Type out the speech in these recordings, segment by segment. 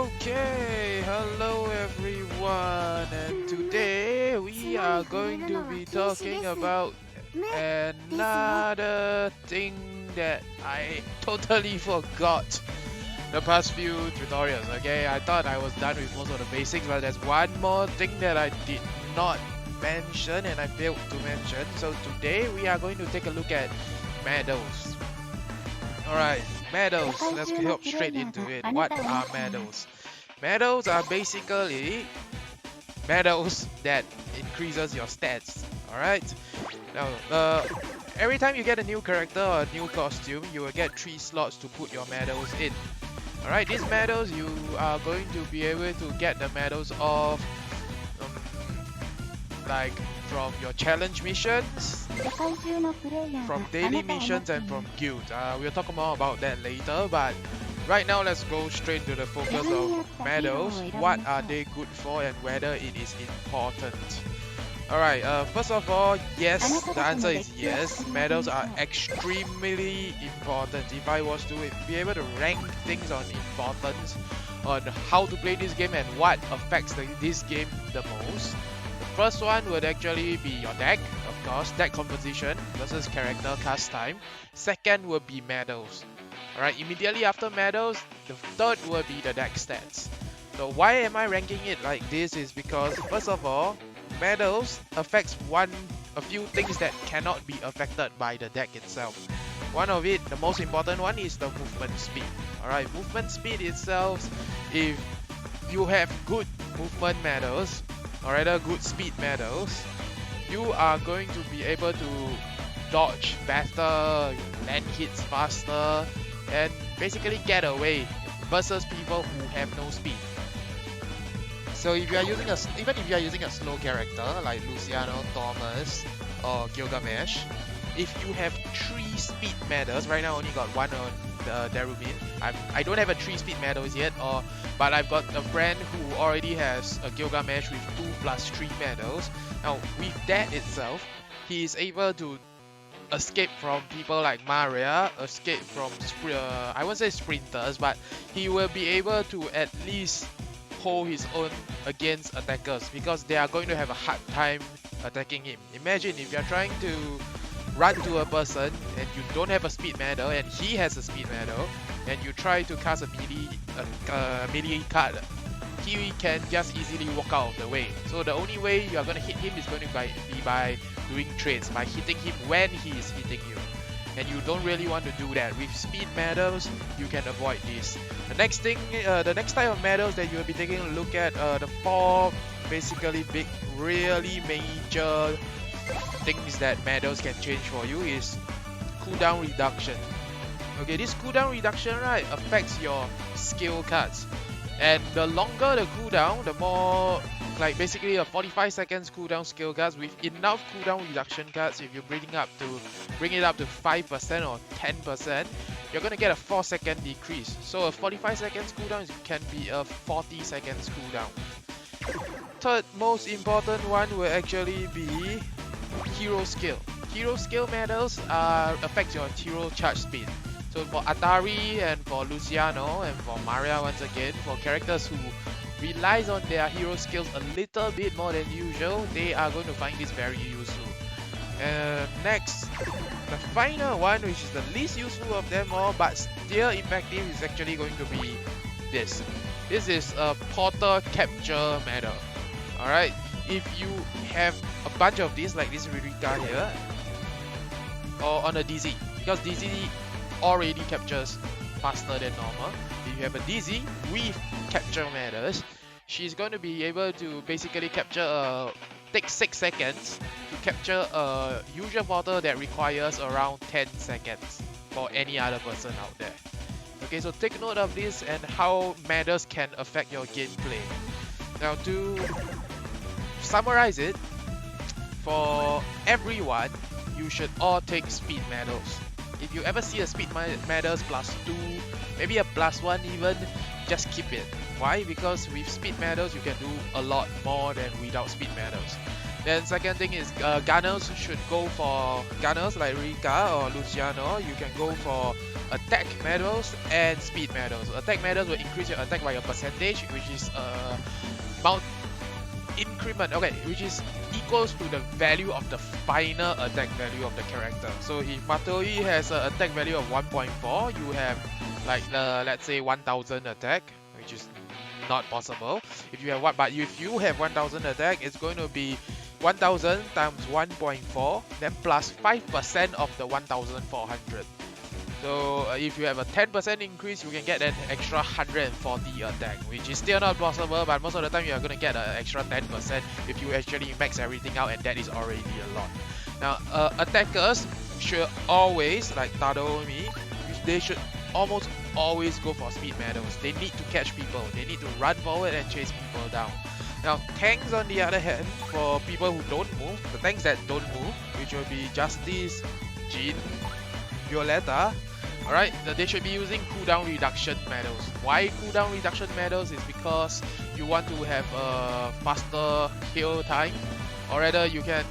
Okay, hello everyone, and today we are going to be talking about another thing that I totally forgot the past few tutorials. Okay, I thought I was done with most of the basics, but there's one more thing that I did not mention and I failed to mention. So today we are going to take a look at meadows. Alright, meadows, let's hop straight into it. What are meadows? Meadows are basically meadows that increases your stats. Alright? Now, every time you get a new character or a new costume, you will get 3 slots to put your meadows in. Alright, these meadows, you are going to be able to get the meadows of like from your challenge missions, from daily missions, and from guilds. We'll talk more about that later, but right now let's go straight to the focus of meadows. What are they good for and whether it is important? Alright, first of all, yes, the answer is yes. Meadows are extremely important. If I was to be able to rank things on importance, on how to play this game and what affects this game the most, first one would actually be your deck, of course, deck composition versus character cast time. Second would be meadows. Alright, immediately after meadows, the third would be the deck stats. So why am I ranking it like this is because, first of all, meadows affects a few things that cannot be affected by the deck itself. One of it, the most important one, is the movement speed. Alright, movement speed itself, if you have good movement meadows, or rather good speed meadows, you are going to be able to dodge better, land hits faster, and basically get away versus people who have no speed. So if you are using even if you are using a slow character like Luciano, Thomas, or Gilgamesh, if you have 3 speed meadows, right now I only got 1 on Darubin. I don't have a 3 speed meadows yet, but I've got a friend who already has a Gilgamesh with 2+3 meadows. Now with that itself, he is able to escape from people like Maria, escape from I won't say sprinters, but he will be able to at least hold his own against attackers because they are going to have a hard time attacking him. Imagine if you're trying to run to a person and you don't have a speed medal and he has a speed medal and you try to cast a melee card, he can just easily walk out of the way. So the only way you are going to hit him is going to be by doing trades, by hitting him when he is hitting you. And you don't really want to do that. With speed medals, you can avoid this. The next type of medals that you will be taking a look at, the 4 basically big, really major things that medals can change for you is cooldown reduction. Okay, this cooldown reduction, right, affects your skill cards, and the longer the cooldown, the more, like basically a 45 seconds cooldown skill cards with enough cooldown reduction cards. If you bring it up to 5% or 10%, you're gonna get a 4-second decrease. So a 45 seconds cooldown can be a 40 seconds cooldown. Third most important one will actually be hero skill. Hero skill medals affect your hero charge speed. So for Atari and for Luciano and for Maria, once again, for characters who relies on their hero skills a little bit more than usual, they are going to find this very useful. Next, the final one, which is the least useful of them all but still effective, is actually going to be this. This is a Porter Capture medal. Alright, if you have a bunch of these, like this Ririka here, or on a DZ, because DZ already captures faster than normal. If you have a DZ with capture medals, she's going to be able to basically capture take 6 seconds to capture a usual portal that requires around 10 seconds for any other person out there. Okay, so take note of this and how medals can affect your gameplay. Now to summarize it, for everyone, you should all take speed medals. If you ever see a speed medals +2, maybe a +1 even, just keep it. Why? Because with speed medals you can do a lot more than without speed medals. Then second thing is gunners should go for gunners like Rika or Luciano. You can go for attack medals and speed medals. Attack medals will increase your attack by a percentage, which is mount increment, okay, which is equals to the value of the final attack value of the character. So if Matoi has an attack value of 1.4, you have like let's say 1000 attack, which is not possible. If you have if you have 1000 attack, it's going to be 1000 times 1.4, then plus 5% of the 1400. So if you have a 10% increase, you can get an extra 140 attack, which is still not possible, but most of the time you are going to get an extra 10% if you actually max everything out, and that is already a lot. Now attackers should always, like Tadomi, they should almost always go for speed medals. They need to catch people, they need to run forward and chase people down. Now tanks on the other hand, for people who don't move, the tanks that don't move, which will be Justice, Jin, Violetta, alright, they should be using cooldown reduction medals. Why cooldown reduction medals? Is because you want to have a faster heal time, or rather you can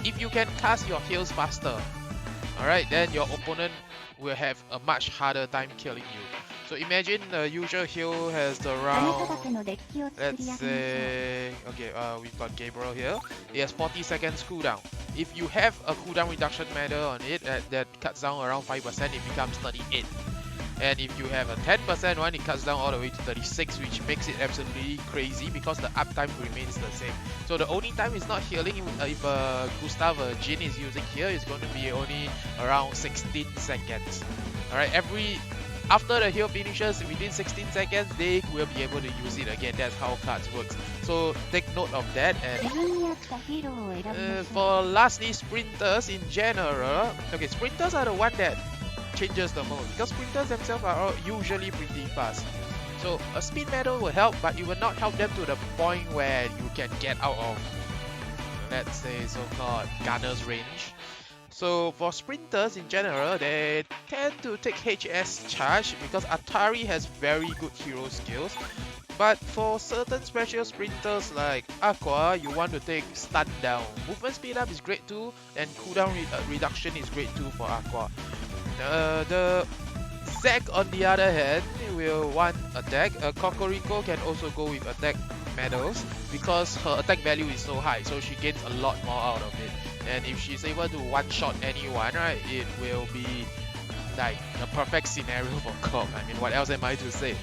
if you can cast your heals faster, alright, then your opponent will have a much harder time killing you. So imagine the usual heal has around, let's say, okay, we've got Gabriel here. It has 40 seconds cooldown. If you have a cooldown reduction medal on it that cuts down around 5%, it becomes 38. And if you have a 10% one, it cuts down all the way to 36, which makes it absolutely crazy because the uptime remains the same. So the only time it's not healing if Gustav Jin is using here is going to be only around 16 seconds. Alright, after the heal finishes within 16 seconds, they will be able to use it again. That's how cards works. So take note of that. And for lastly, sprinters in general. Okay, sprinters are the one that changes the most because sprinters themselves are usually pretty fast. So a speed medal will help, but it will not help them to the point where you can get out of, let's say, so-called gunner's range. So for sprinters in general, they tend to take HS charge because Atari has very good hero skills. But for certain special sprinters like Aqua, you want to take stun down. Movement speed up is great too, and cooldown reduction is great too for Aqua. The Zack on the other hand will want attack. Cocorico can also go with attack medals because her attack value is so high, so she gains a lot more out of it. And if she's able to one-shot anyone, right, it will be like a perfect scenario for Corp. I mean, what else am I to say?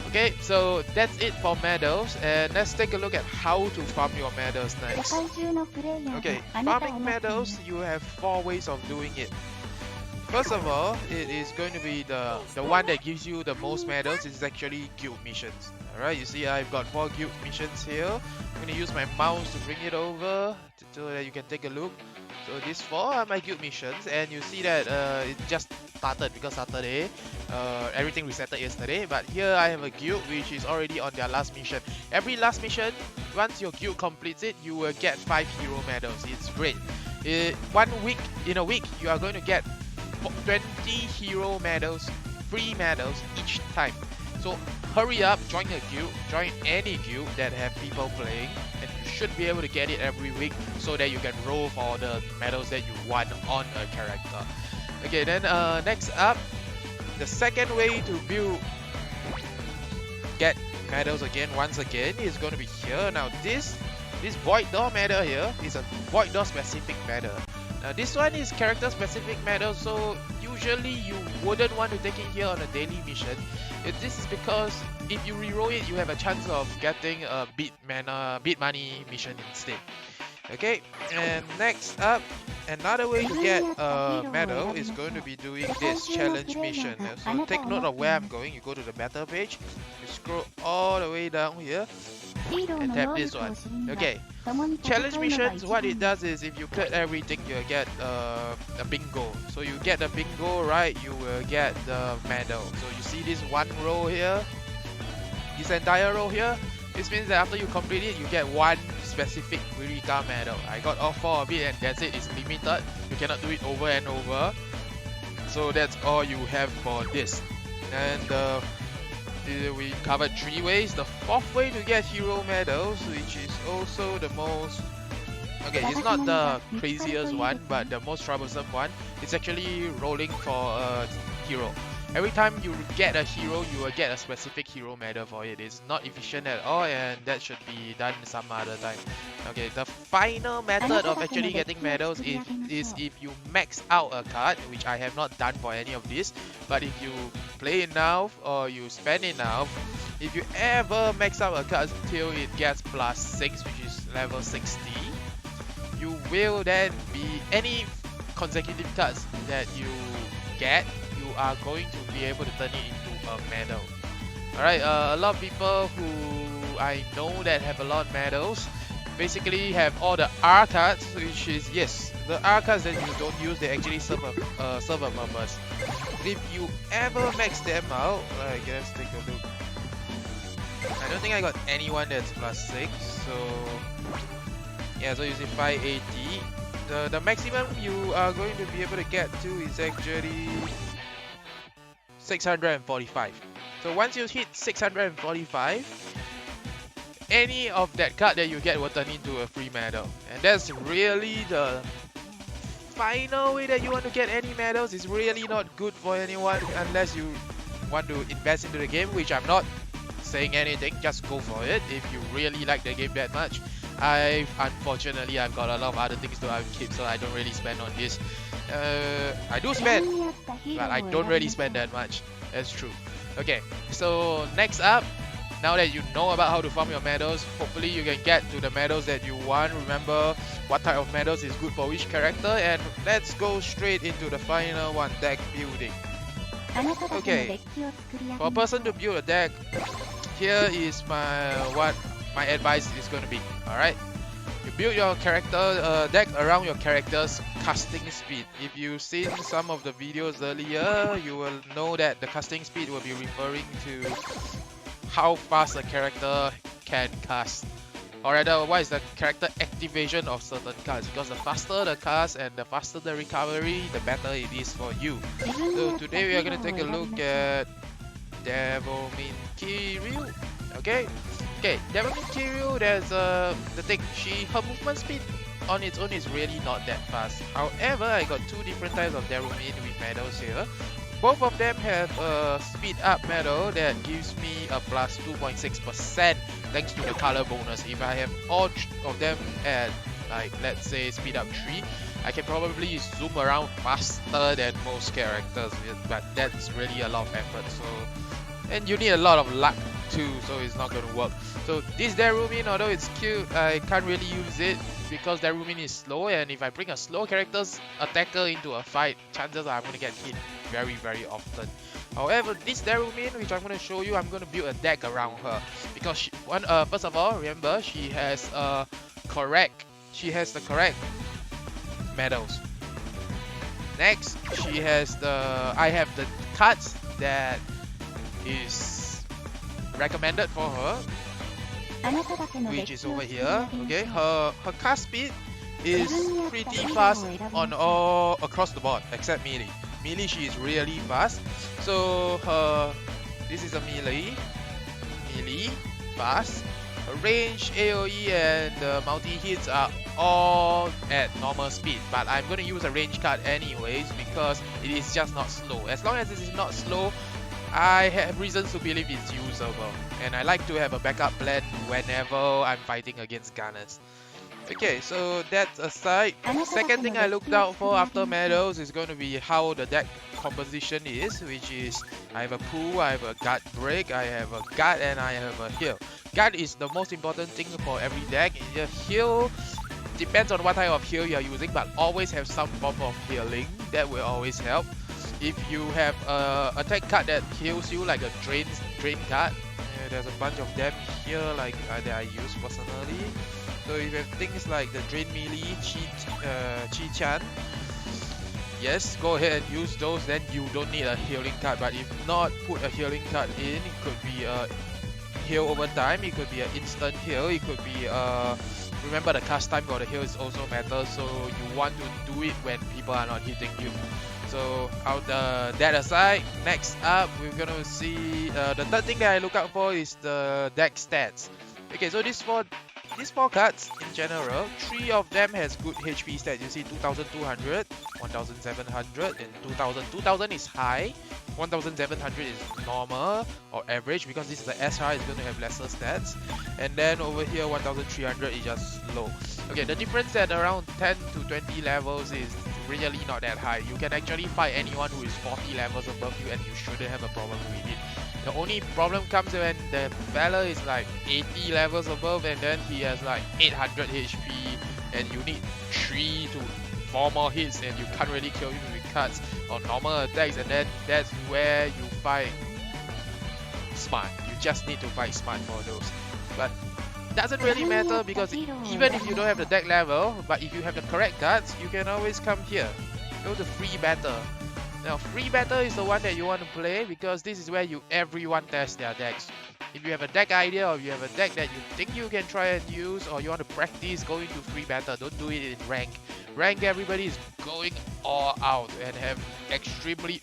Okay, so that's it for medals, and let's take a look at how to farm your medals next. Okay, farming medals, you have 4 ways of doing it. First of all, it is going to be the one that gives you the most medals is actually guild missions. Alright, you see I've got 4 guild missions here. I'm going to use my mouse to bring it over so that you can take a look. So these 4 are my guild missions, and you see that it just started because Saturday, everything resetted yesterday. But here I have a guild which is already on their last mission. Every last mission, once your guild completes it, you will get 5 hero medals. It's great. In a week, you are going to get 20 hero medals, free medals each time. So hurry up, join a guild, join any guild that have people playing, and you should be able to get it every week so that you can roll for the medals that you want on a character. Okay, then next up, the second way to get medals once again is going to be here. Now this Void Door medal here is a Void Door specific medal. Now this one is character specific medal, so usually you wouldn't want to take it here on a daily mission. This is because if you reroll it, you have a chance of getting a beat money mission instead. Okay, and next up, another way to get a medal is going to be doing this challenge mission. So take note of where I'm going. You go to the battle page, you scroll all the way down here, and tap this one. Okay, challenge missions, what it does is if you clear everything, you'll get a bingo. So you get the bingo, right, you will get the medal. So you see this one row here, this entire row here, this means that after you complete it, you get one specific Wirika medal. I got all 4 of it, and that's it. It's limited. You cannot do it over and over. So that's all you have for this. And we covered 3 ways. The 4th way to get hero medals, which is also the most Okay, it's not the craziest one, but the most troublesome one. It's actually rolling for a hero. Every time you get a hero, you will get a specific hero medal for it. It's not efficient at all, and that should be done some other time. Okay, the final method of actually getting medals is if you max out a card, which I have not done for any of this. But if you play enough or you spend enough, if you ever max out a card till it gets +6, which is level 60, you will then be any consecutive cards that you get, you are going to be able to turn it into a medal. Alright, a lot of people who I know that have a lot of medals basically have all the R cards, which is, yes, the R cards that you don't use, they actually serve a purpose. If you ever max them out, let's take a look. I don't think I got anyone that's +6, so yeah, so you see 580. The maximum you are going to be able to get to is actually 645. So once you hit 645, any of that card that you get will turn into a free medal. And that's really the final way that you want to get any medals. It's really not good for anyone unless you want to invest into the game, which I'm not saying anything, just go for it if you really like the game that much. Unfortunately, I've got a lot of other things to upkeep, so I don't really spend on this. I do spend, but I don't really spend that much. That's true. Okay, so next up, now that you know about how to farm your medals, hopefully you can get to the medals that you want. Remember what type of medals is good for which character, and let's go straight into the final one, deck building. Okay, for a person to build a deck, here is what my advice is going to be. Alright, you build your character deck around your character's casting speed. If you've seen some of the videos earlier, you will know that the casting speed will be referring to how fast a character can cast, or rather what is the character activation of certain cards, because the faster the cast and the faster the recovery, the better it is for you. So today we are going to take a look at Devilmin Kiryu. Okay, Devilmin Kiryu, there's the thing, her movement speed on its own is really not that fast. However, I got two different types of Devilmin with medals here. Both of them have a speed up medal that gives me a +2.6% thanks to the color bonus. If I have all of them at, like, let's say speed up 3, I can probably zoom around faster than most characters, but that's really a lot of effort. So, and you need a lot of luck too, so it's not going to work. So this Devilmin, although it's cute, I can't really use it because Devilmin is slow, and if I bring a slow character's attacker into a fight, chances are I'm going to get hit very, very often. However, this Devilmin, which I'm going to show you, I'm going to build a deck around her because first of all, remember she has the correct medals. Next, I have the cards that is recommended for her, which is over here. Okay, her cast speed is pretty fast on all across the board except melee. Melee, she is really fast. So this is a melee fast. Her range, AoE, and multi-hits are all at normal speed, but I'm going to use a range card anyways because it is just not slow. As long as it is not slow, I have reasons to believe it's usable, and I like to have a backup plan whenever I'm fighting against gunners. Okay, so that's aside. Second thing I looked out for after medals is going to be how the deck composition is, which is I have a pull, I have a guard break, I have a guard, and I have a heal. Guard is the most important thing for every deck. The heal depends on what type of heal you are using, but always have some form of healing. That will always help. If you have a attack card that heals you, like a drain card, there's a bunch of them here, like that I use personally. So if you have things like the Drain Melee, Chi-chan, yes, go ahead and use those, then you don't need a healing card. But if not, put a healing card in. It could be a heal over time, it could be an instant heal, it could be remember the cast time for the heal is also matters, so you want to do it when people are not hitting you. So that aside, next up we're gonna see the third thing that I look out for is the deck stats. Okay, so this for these 4 cards in general, 3 of them has good HP stats. You see 2200, 1700, and 2000. 2000 is high, 1700 is normal or average because this is the SR, it's going to have lesser stats. And then over here 1300 is just low. Okay, the difference at around 10 to 20 levels is really not that high. You can actually fight anyone who is 40 levels above you and you shouldn't have a problem with it. The only problem comes when the fella is like 80 levels above and then he has like 800 HP and you need 3 to 4 more hits and you can't really kill him with cuts or normal attacks, and then that's where you fight smart. You just need to fight smart for those. But doesn't really matter because even if you don't have the deck level, but if you have the correct cards, you can always come here. Go to free battle. Now free battle is the one that you want to play because this is where everyone tests their decks. If you have a deck idea or you have a deck that you think you can try and use or you want to practice, go into free battle. Don't do it in rank. Rank, everybody is going all out and have extremely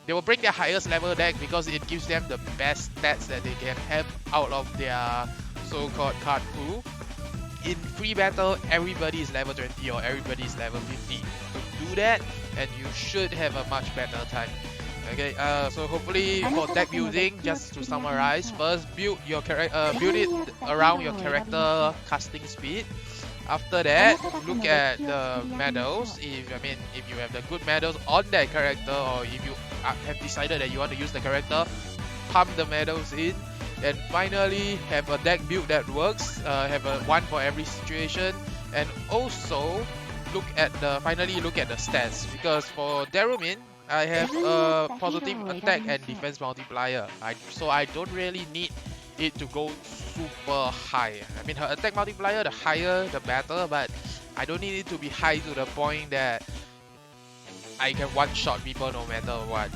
they will bring their highest level deck because it gives them the best stats that they can have out of their so-called card pool. In free battle, everybody is level 20 or everybody is level 50. So do that and you should have a much better time. Okay, so hopefully for deck building, just to summarize, first build your build it around your character casting speed. After that, look at the medals. If you have the good medals on that character, or if you have decided that you want to use the character, pump the medals in. And finally, have a deck build that works. Have a one for every situation, and also finally look at the stats, because for Darumin, I have a positive attack and defense multiplier. So I don't really need it to go super high. I mean, her attack multiplier, the higher the better, but I don't need it to be high to the point that I can one-shot people no matter what.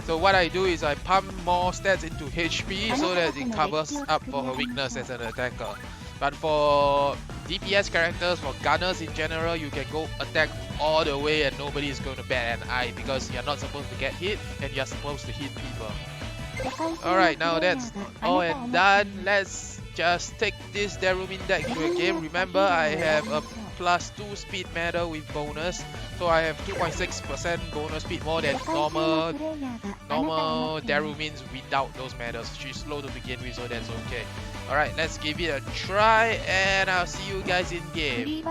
So what I do is I pump more stats into HP so that it covers up for her weakness as an attacker. But for DPS characters, for gunners in general, you can go attack all the way and nobody is going to bat an eye because you're not supposed to get hit and you're supposed to hit people. Alright, now that's all and done. Let's just take this Darumin deck to a game. Remember, I have a +2 speed medal with bonus, so I have 2.6% bonus speed, more than normal Darumins without those medals. She's slow to begin with, so that's okay. Alright, let's give it a try and I'll see you guys in game.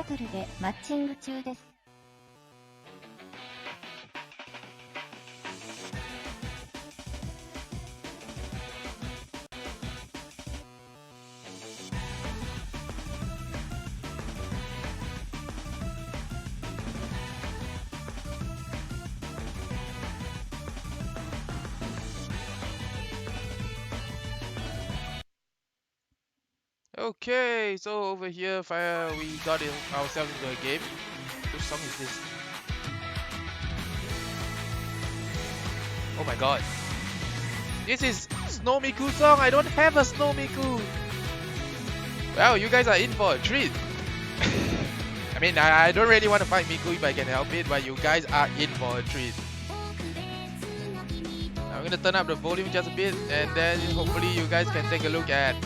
Okay, so over here we got ourselves into a game. Which song is this? Oh my god. This is Snow Miku song. I don't have a Snow Miku. Well, you guys are in for a treat. I mean, I don't really want to fight Miku if I can help it, but you guys are in for a treat. I'm gonna turn up the volume just a bit and then hopefully you guys can take a look at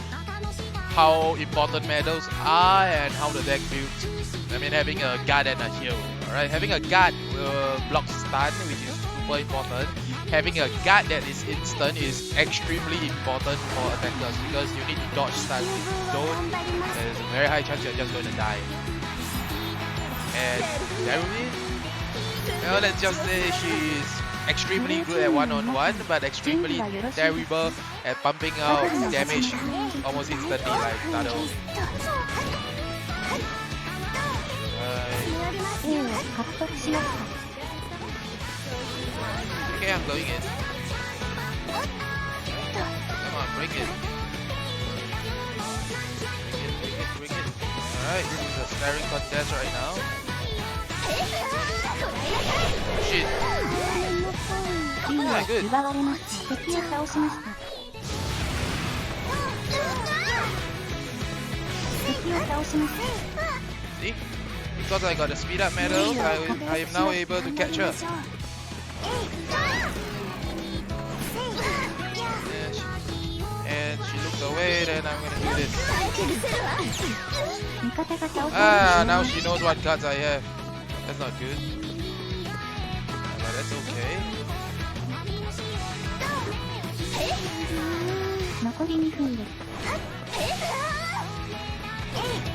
how important medals are and how the deck builds. I mean, having a guard and a heal. Alright, having a guard will block stun, which is super important. Having a guard that is instant is extremely important for attackers because you need to dodge stun. If you don't, there's a very high chance you're just going to die. And Darumin, well, let's just say she's extremely good at one-on-one, but extremely terrible at pumping out damage almost instantly like Tado. Okay, I'm going in. Come on, bring it. Bring it. Alright, this is a staring contest right now. Shit. Yeah, good. See? Because I got the speed up medal, I am now able to catch her. And she looked away Okay, then I'm gonna do this. Ah, now she knows what cards I have. That's not good. But that's okay. 残り2分です。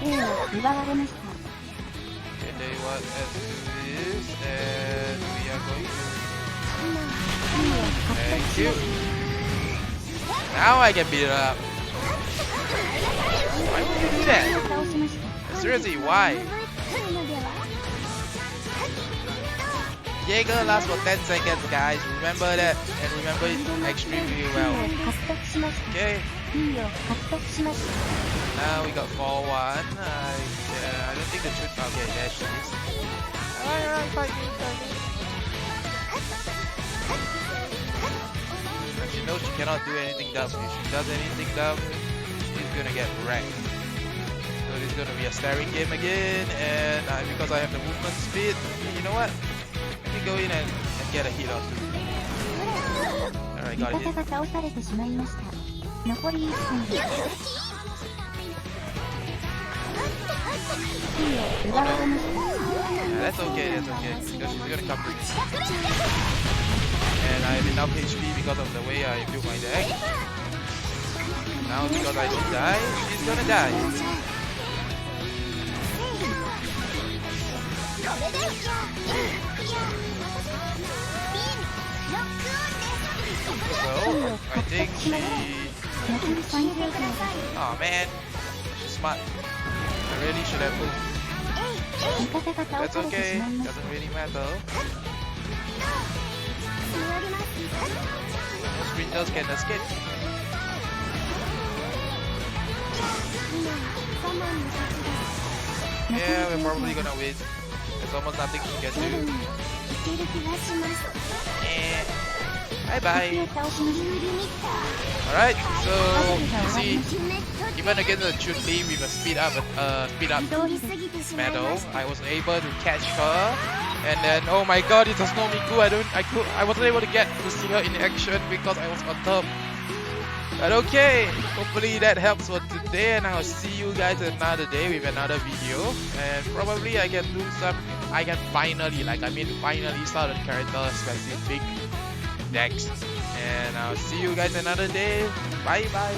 A を奪われました。Okay, tell you what, let's do this, and we are going to... Thank you. Now I can beat it up. Why would you do that? Seriously, why? Jaeger lasts for 10 seconds, guys. Remember that, and remember it extremely well. Okay. Now we got 4-1. I don't think the truth. Okay, there she is. Alright, fight me. And she knows she cannot do anything dumb. If she does anything dumb, she's gonna get wrecked. So this is gonna be a staring game again, and because I have the movement speed, you know what? Let me go in and get a hit or two. Alright, got it. Yeah, that's okay, because she's gonna come through. And I have enough HP because of the way I built my deck. Now because I don't die, she's gonna die. So, I think she... Oh man, she's smart. I really should have moved. That's okay, doesn't really matter. No sprinters can escape. Yeah, we're probably gonna win. There's almost nothing we can do. Yeah. Bye bye. Alright, so you see, even against the Chun-Li with a speed up medal, I was able to catch her. And then, oh my god, it's a Snow Miku. I wasn't able to get to see her in action because I was on top. But okay, hopefully that helps for today, and I'll see you guys another day with another video. And probably I can do I can finally start a character specific decks. And I'll see you guys another day. Bye bye.